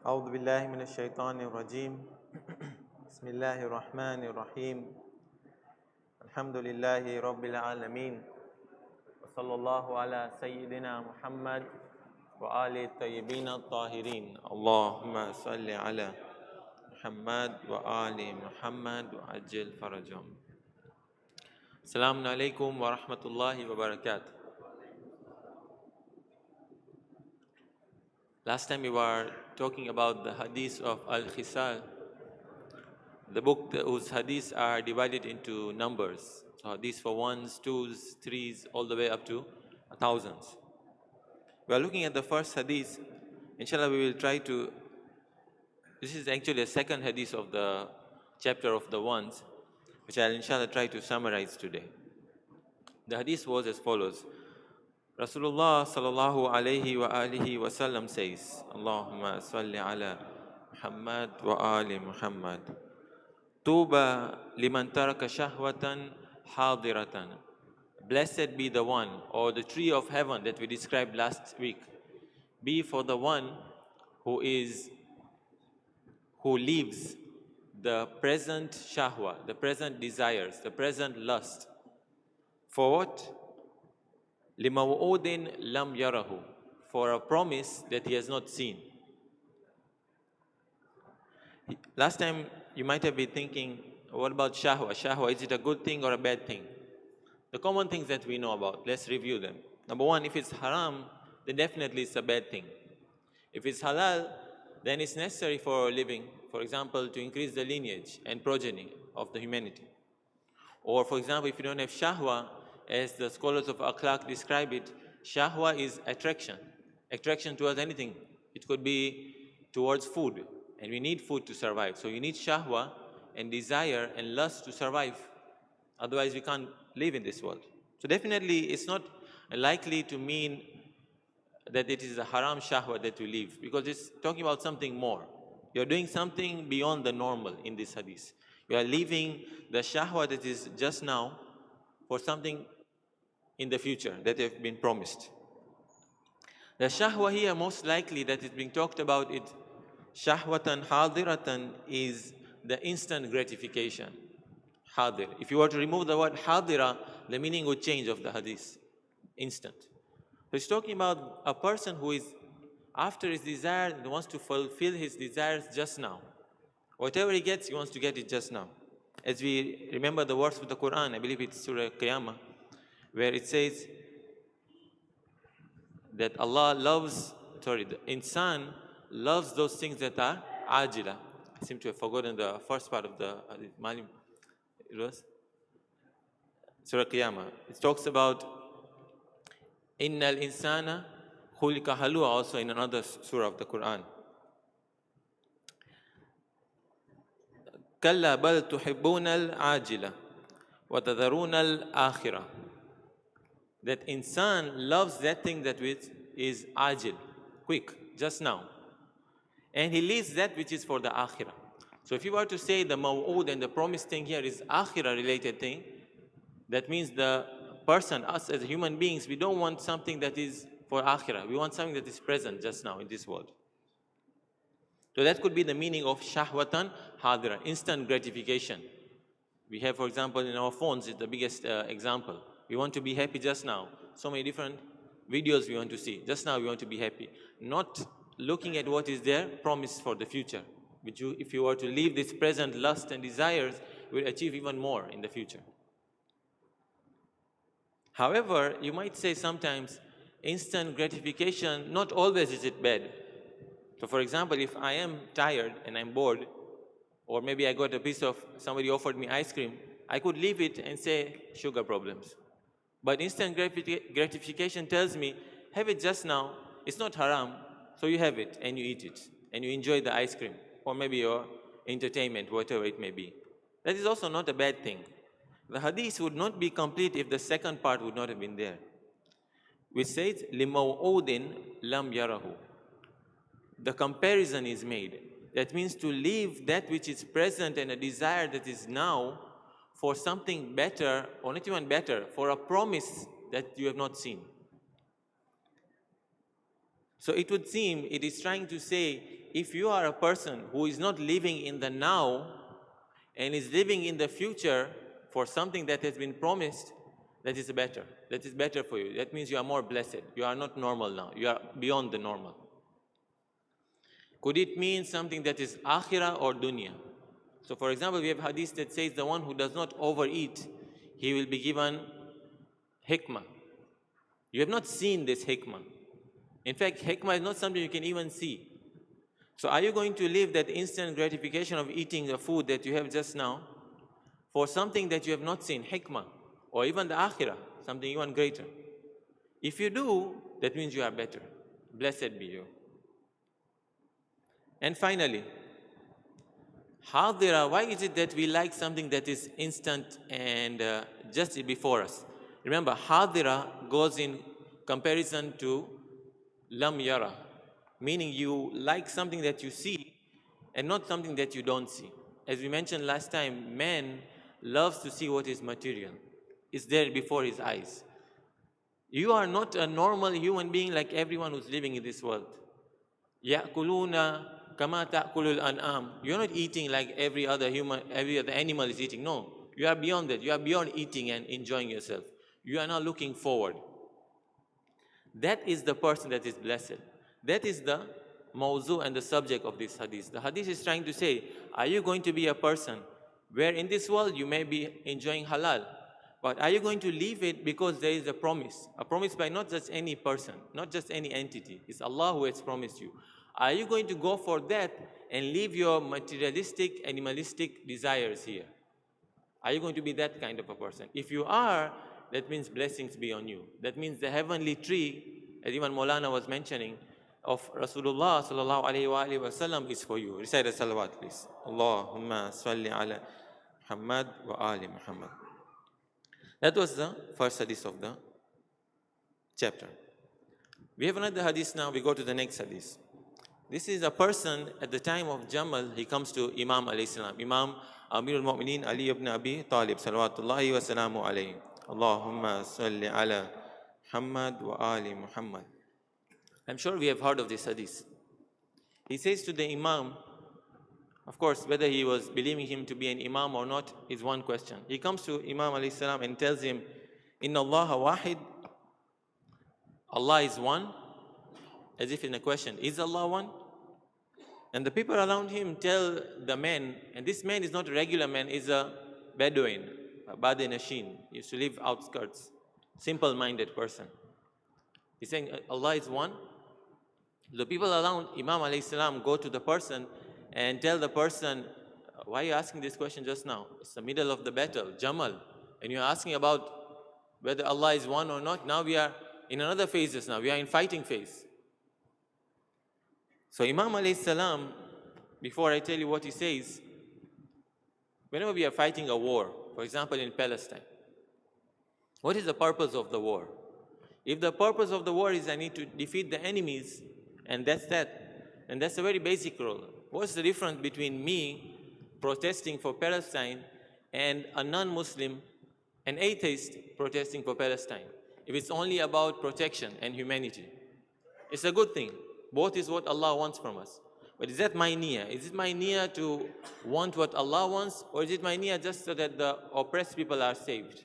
أعوذ بالله من الشيطان الرجيم بسم الله الرحمن الرحيم الحمد لله رب العالمين وصلى الله على سيدنا محمد وآل الطيبين الطاهرين اللهم صل على محمد وآل محمد وعجل فرجهم. Assalamu alaikum wa rahmatullahi wa barakatuh. Last time we were talking about the hadith of Al-Khisal, the book whose hadiths are divided into numbers. So hadiths for ones, twos, threes, all the way up to thousands. We are looking at the first hadith. Inshallah, we will try to. This is actually a second hadith of the chapter of the ones, which I'll inshallah try to summarize today. The hadith was as follows. Rasulullah sallallahu alayhi wa alihi wa sallam says, Allahumma salli ala Muhammad wa ali Muhammad. Tuba liman taraka shahwatan hadiratan. Blessed be the one, or the tree of heaven that we described last week. Be for the one who leaves the present shahwa, the present desires, the present lust. For what? Limaw'udin lam yarahu. For a promise that he has not seen. Last time you might have been thinking, what about shahwa? Shahwa, is it a good thing or a bad thing? The common things that we know about, let's review them. Number one, if it's haram, then definitely it's a bad thing. If it's halal, then it's necessary for living, for example, to increase the lineage and progeny of the humanity. Or for example, if you don't have shahwa, as the scholars of akhlaq describe it, shahwa is attraction towards anything. It could be towards food, and we need food to survive. So you need shahwa and desire and lust to survive. Otherwise, we can't live in this world. So definitely, it's not likely to mean that it is a haram shahwa that you live, because it's talking about something more. You're doing something beyond the normal in this hadith. You are leaving the shahwa that is just now for something in the future that have been promised. The shahwa here, most likely that is being talked about, it shahwatan hadiratan, is the instant gratification. Hadir. If you were to remove the word hadira, the meaning would change of the hadith. Instant. So it's talking about a person who is after his desire and wants to fulfill his desires just now. Whatever he gets, he wants to get it just now. As we remember the words of the Quran, I believe it's Surah Qiyamah, where it says that the insan loves those things that are ajila. I seem to have forgotten the first part of the Malim. It was Surah Qiyamah. It talks about Innal insana khulika halwa, also in another surah of the Quran. Kalla bal tuhibbuna al-ajila wa tadharuna al-akhirah. That insan loves that thing that which is ajil, quick, just now. And he leaves that which is for the akhirah. So if you were to say the maw'ud and the promised thing here is akhirah related thing, that means the person, us as human beings, we don't want something that is for akhirah. We want something that is present just now in this world. So that could be the meaning of shahwatan hadira, instant gratification. We have, for example, in our phones, it's the biggest example. We want to be happy just now. So many different videos we want to see. Just now we want to be happy. Not looking at what is there promised for the future. Which if you were to leave this present lust and desires, you will achieve even more in the future. However, you might say sometimes instant gratification, not always is it bad. So for example, if I am tired and I'm bored, or maybe I got somebody offered me ice cream, I could leave it and say sugar problems. But instant gratification tells me, have it just now, it's not haram, so you have it and you eat it and you enjoy the ice cream, or maybe your entertainment, whatever it may be. That is also not a bad thing. The hadith would not be complete if the second part would not have been there, which says, Limaw'udin lam yarahu. The comparison is made. That means to leave that which is present and a desire that is now for something better, or not even better, for a promise that you have not seen. So it would seem it is trying to say if you are a person who is not living in the now and is living in the future for something that has been promised, that is better. That is better for you. That means you are more blessed. You are not normal now. You are beyond the normal. Could it mean something that is akhirah or dunya? So for example, we have hadith that says the one who does not overeat, he will be given hikmah. You have not seen this hikmah. In fact, hikmah is not something you can even see. So are you going to leave that instant gratification of eating the food that you have just now for something that you have not seen, hikmah, or even the akhirah, something even greater? If you do, that means you are better. Blessed be you. And finally, hadira, why is it that we like something that is instant and just before us? Remember, hadira goes in comparison to lam yara, meaning you like something that you see and not something that you don't see. As we mentioned last time, man loves to see what is material. It's there before his eyes. You are not a normal human being like everyone who's living in this world. يَأْكُلُونَ كَمَا تَأْكُلُ الْأَنْعَامُ. You're not eating like every other human, every other animal is eating. No, you are beyond that. You are beyond eating and enjoying yourself. You are now looking forward. That is the person that is blessed. That is the mawzu and the subject of this hadith. The hadith is trying to say, are you going to be a person where in this world you may be enjoying halal, but are you going to leave it because there is a promise by not just any person, not just any entity. It's Allah who has promised you. Are you going to go for that and leave your materialistic, animalistic desires here? Are you going to be that kind of a person? If you are, that means blessings be on you. That means the heavenly tree, as even Maulana was mentioning, of Rasulullah sallallahu alayhi wa sallam is for you. Recite a salawat, please. Allahumma salli ala Muhammad wa ali Muhammad. That was the first hadith of the chapter. We have another hadith now. We go to the next hadith. This is a person at the time of Jamal. He comes to Imam alayhi salam. Imam Amir al-Mu'mineen Ali ibn Abi Talib salawatullahi wa salamu alayhi. Allahumma salli ala Muhammad wa ali Muhammad. I'm sure we have heard of this hadith. He says to the Imam, of course, whether he was believing him to be an Imam or not is one question. He comes to Imam alayhi salam and tells him, Inna Allaha wahid. Allah is one. As if in a question, is Allah one? And the people around him tell the man, and this man is not a regular man, is a Bedouin, a Badi Nashin. He used to live outskirts, simple-minded person. He's saying, Allah is one. The people around Imam alayhi salam go to the person and tell the person, why are you asking this question just now? It's the middle of the battle, Jamal. And you're asking about whether Allah is one or not. Now we are in another phase now. We are in fighting phase. So Imam alayhi salam, before I tell you what he says, whenever we are fighting a war, for example in Palestine, what is the purpose of the war? If the purpose of the war is I need to defeat the enemies, and that's that, and that's a very basic role. What's the difference between me protesting for Palestine and a non-Muslim, an atheist protesting for Palestine? If it's only about protection and humanity, it's a good thing. Both is what Allah wants from us. But is that my niyyah? Is it my niyyah to want what Allah wants, or is it my niyyah just so that the oppressed people are saved?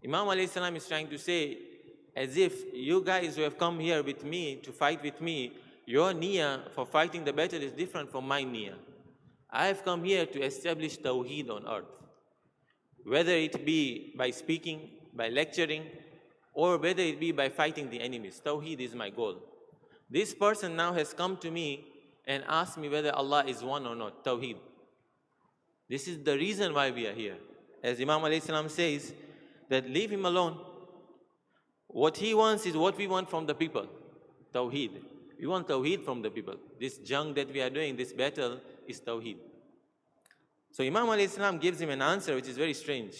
Imam alayhi salam is trying to say, as if you guys who have come here with me to fight with me, your niyyah for fighting the battle is different from my niyyah. I have come here to establish tawheed on earth. Whether it be by speaking, by lecturing, or whether it be by fighting the enemies. Tawheed is my goal. This person now has come to me and asked me whether Allah is one or not. Tawheed. This is the reason why we are here. As Imam alayhi salam says, that leave him alone. What he wants is what we want from the people. Tawheed. We want Tawheed from the people. This jang that we are doing, this battle, is Tawheed. So Imam alayhi salam gives him an answer which is very strange.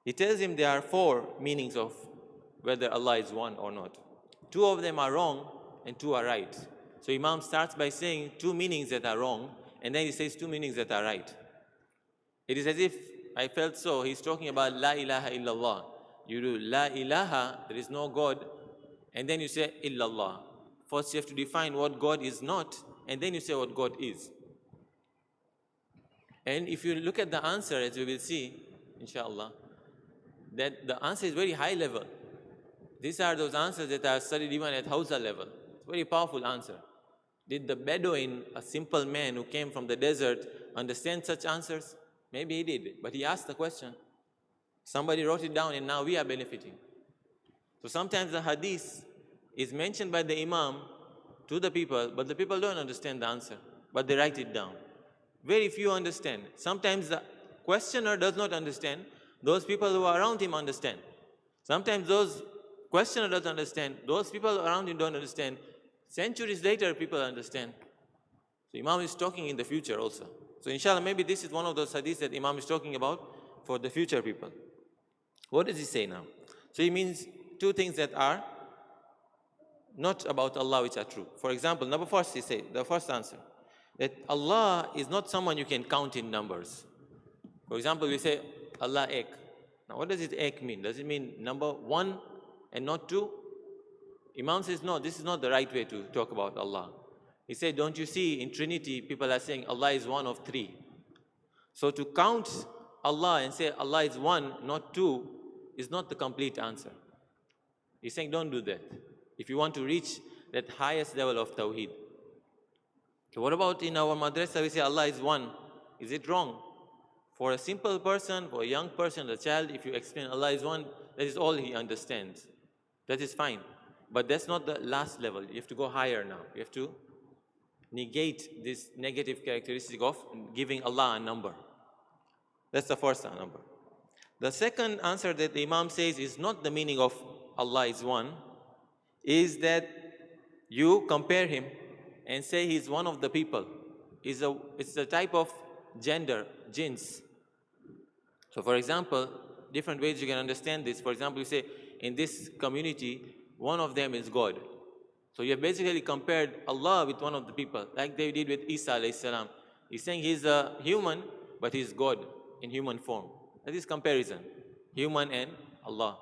He tells him there are 4 meanings of whether Allah is one or not. 2 of them are wrong and 2 are right. So Imam starts by saying 2 meanings that are wrong, and then he says 2 meanings that are right. It is as if, I felt so, he's talking about La ilaha illallah. You do La ilaha, there is no God, and then you say Illallah. First you have to define what God is not, and then you say what God is. And if you look at the answer, as we will see, inshallah, that the answer is very high level. These are those answers that are studied even at Hausa level. It's a very powerful answer. Did the Bedouin, a simple man who came from the desert, understand such answers? Maybe he did, but he asked the question. Somebody wrote it down, and now we are benefiting. So sometimes the hadith is mentioned by the Imam to the people, but the people don't understand the answer, but they write it down. Very few understand. Sometimes the questioner does not understand. Those people who are around him understand. Sometimes those questioner doesn't understand. Those people around him don't understand. Centuries later, people understand. So Imam is talking in the future also. So inshallah, maybe this is one of those hadiths that Imam is talking about for the future people. What does he say now? So he means two things that are not about Allah which are true. For example, number first, he said, the first answer, that Allah is not someone you can count in numbers. For example, we say Allah ek. Now what does it ek mean? Does it mean number one and not two? Imam says, no, this is not the right way to talk about Allah. He said, don't you see in Trinity, people are saying Allah is one of three. So to count Allah and say Allah is one, not two, is not the complete answer. He's saying, don't do that. If you want to reach that highest level of Tawheed. So what about in our madrasa, we say Allah is one. Is it wrong? For a simple person, for a young person, a child, if you explain Allah is one, that is all he understands. That is fine. But that's not the last level. You have to go higher now. You have to negate this negative characteristic of giving Allah a number. That's the first number. The second answer that the Imam says is not the meaning of Allah is one, is that you compare him and say he's one of the people. It's a type of gender, jins. So for example, different ways you can understand this. For example, you say in this community, one of them is God. So you have basically compared Allah with one of the people, like they did with Isa alayhi salam. He's saying he's a human, but he's God in human form. That is comparison, human and Allah.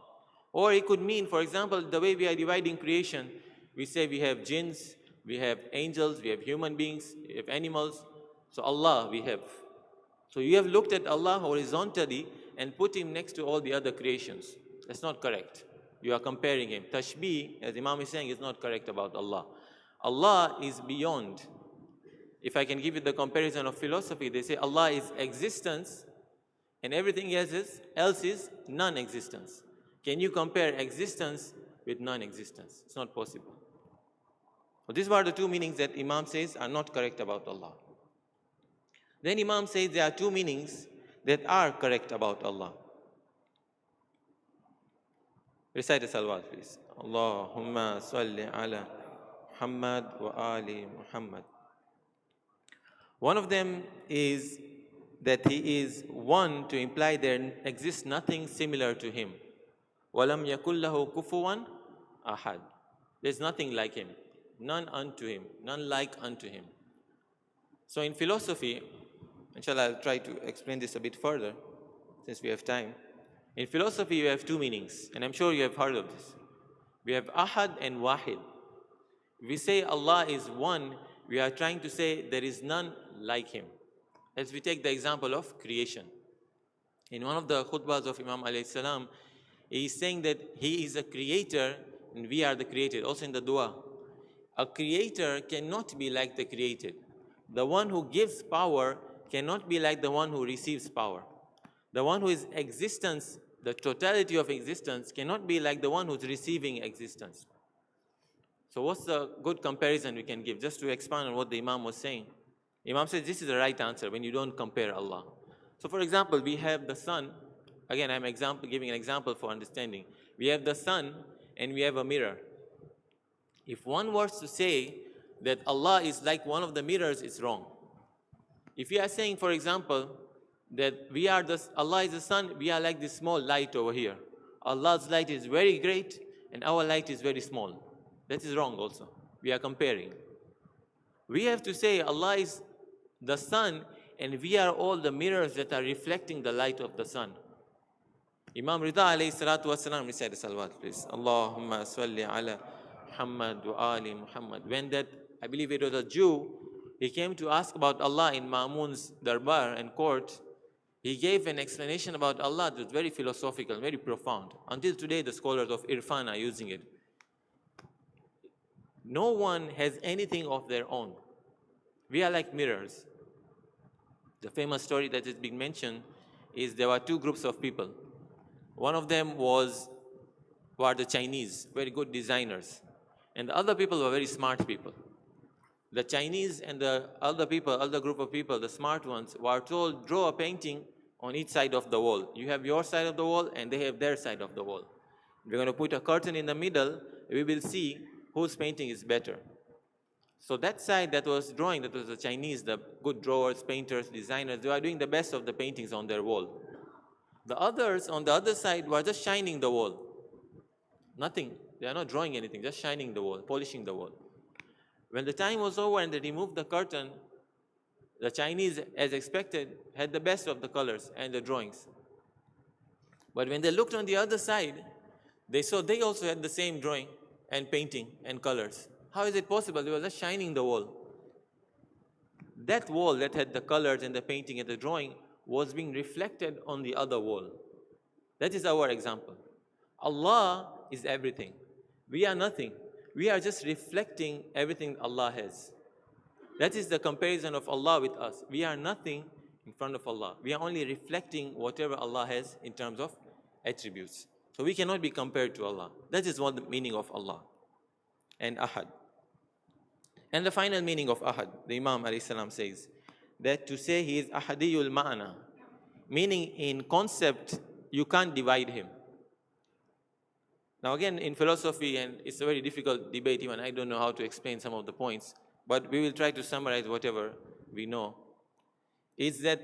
Or it could mean, for example, the way we are dividing creation, we say we have jinns, we have angels, we have human beings, we have animals. So Allah we have. So you have looked at Allah horizontally and put him next to all the other creations. That's not correct. You are comparing him. Tashbih, as Imam is saying, is not correct about Allah. Allah is beyond. If I can give you the comparison of philosophy, they say Allah is existence and everything else is non-existence. Can you compare existence with non-existence? It's not possible. So these were the two meanings that Imam says are not correct about Allah. Then Imam says there are two meanings that are correct about Allah. Recite the salawat, please. Allahumma salli ala Muhammad wa ali Muhammad. One of them is that he is one to imply there exists nothing similar to him. وَلَمْ يَكُلْ لَهُ كُفُوًا أَحَدٍ. There's nothing like him, none unto him, none like unto him. So in philosophy, inshallah I'll try to explain this a bit further since we have time. In philosophy you have two meanings, and I'm sure you have heard of this. We have ahad and wahid. If we say Allah is one, we are trying to say there is none like him. As we take the example of creation. In one of the khutbahs of Imam alayhi salam, he is saying that he is a creator and we are the created. Also in the dua, a creator cannot be like the created. The one who gives power cannot be like the one who receives power. The one who is existence, the totality of existence, cannot be like the one who's receiving existence. So what's the good comparison we can give? Just to expand on what the Imam was saying. Imam says this is the right answer when you don't compare Allah. So for example, we have the sun. Again, I'm giving an example for understanding. We have the sun and we have a mirror. If one was to say that Allah is like one of the mirrors, it's wrong. If you are saying, for example, that Allah is the sun, we are like this small light over here. Allah's light is very great and our light is very small. That is wrong also. We are comparing. We have to say Allah is the sun and we are all the mirrors that are reflecting the light of the sun. Imam Rida alayhi salatu wasalam, recite the salawat please. Allahumma salli ala Muhammad wa ali Muhammad. When that, I believe it was a Jew, he came to ask about Allah in Ma'mun's darbar and court, he gave an explanation about Allah that was very philosophical, very profound. Until today, the scholars of Irfan are using it. No one has anything of their own. We are like mirrors. The famous story that is being mentioned is there were two groups of people. One of them were the Chinese, very good designers. And the other people were very smart people. The Chinese and the other group of people, the smart ones, were told, draw a painting on each side of the wall. You have your side of the wall and they have their side of the wall. We're going to put a curtain in the middle. We will see whose painting is better. So that side that was drawing, that was the Chinese, the good drawers, painters, designers, they were doing the best of the paintings on their wall. The others on the other side were just shining the wall. Nothing. They are not drawing anything, just shining the wall, polishing the wall. When the time was over and they removed the curtain, the Chinese, as expected, had the best of the colors and the drawings. But when they looked on the other side, they saw they also had the same drawing and painting and colors. How is it possible? They were just shining the wall. That wall that had the colors and the painting and the drawing was being reflected on the other wall. That is our example. Allah is everything. We are nothing. We are just reflecting everything Allah has. That is the comparison of Allah with us. We are nothing in front of Allah. We are only reflecting whatever Allah has in terms of attributes. So we cannot be compared to Allah. That is what the meaning of Allah. And Ahad. And the final meaning of Ahad, the Imam ﷺ says, that to say he is Ahadiyul Ma'ana, meaning in concept, you can't divide him. Now again, in philosophy, and it's a very difficult debate, even I don't know how to explain some of the points, but we will try to summarize whatever we know, is that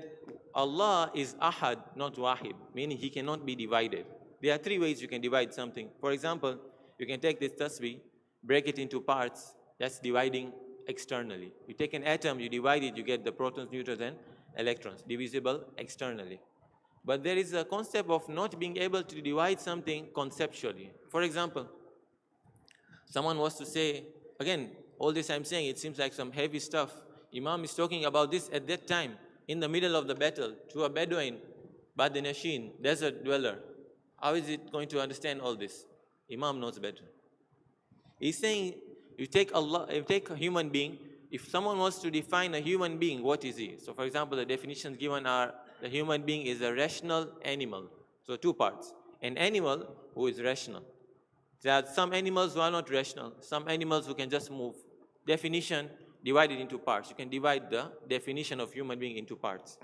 Allah is Ahad, not Wahid, meaning he cannot be divided. There are three ways you can divide something. For example, you can take this tasbih, break it into parts, that's dividing externally. You take an atom, you divide it, you get the protons, neutrons, and electrons, divisible externally. But there is a concept of not being able to divide something conceptually. For example, someone was to say, again, all this I'm saying, it seems like some heavy stuff. Imam is talking about this at that time, in the middle of the battle, to a Bedouin, Badinashin, desert dweller. How is it going to understand all this? Imam knows better. He's saying, you take Allah, you take a human being, if someone wants to define a human being, what is he? So for example, the definitions given are, the human being is a rational animal. So two parts. An animal who is rational. There are some animals who are not rational, some animals who can just move. Definition divided into parts. You can divide the definition of human being into parts.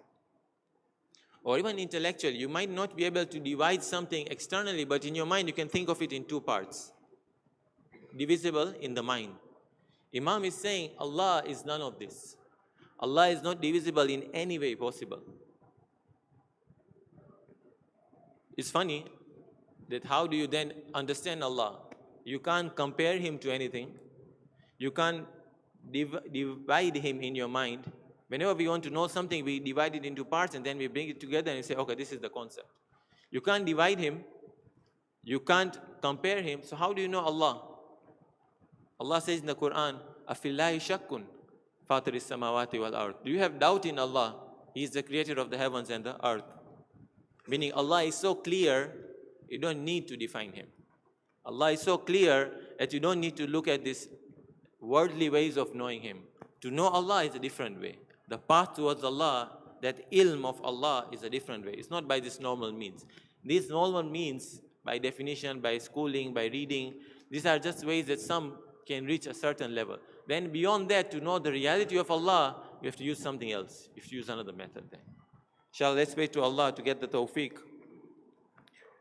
Or even intellectually, you might not be able to divide something externally, but in your mind you can think of it in two parts. Divisible in the mind. Imam is saying Allah is none of this. Allah is not divisible in any way possible. It's funny that how do you then understand Allah? You can't compare him to anything. You can't divide him in your mind. Whenever we want to know something, we divide it into parts and then we bring it together and say, okay, this is the concept. You can't divide him. You can't compare him. So how do you know Allah? Allah says in the Quran, Afillahi shakkun fatiris samawati wal ard. Do you have doubt in Allah? He is the creator of the heavens and the earth. Meaning Allah is so clear, you don't need to define him. Allah is so clear that you don't need to look at these worldly ways of knowing him. To know Allah is a different way. The path towards Allah, that ilm of Allah is a different way. It's not by this normal means. These normal means, by definition, by schooling, by reading, these are just ways that some can reach a certain level. Then beyond that, to know the reality of Allah, you have to use something else. You have to use another method then. Inshallah, let's pray to Allah to get the tawfiq,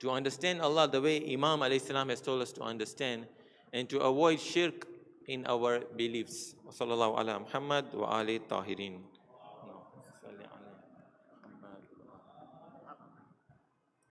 to understand Allah the way Imam ﷺ has told us to understand, and to avoid shirk in our beliefs. Wa sallallahu ala Muhammad wa ali tahirin.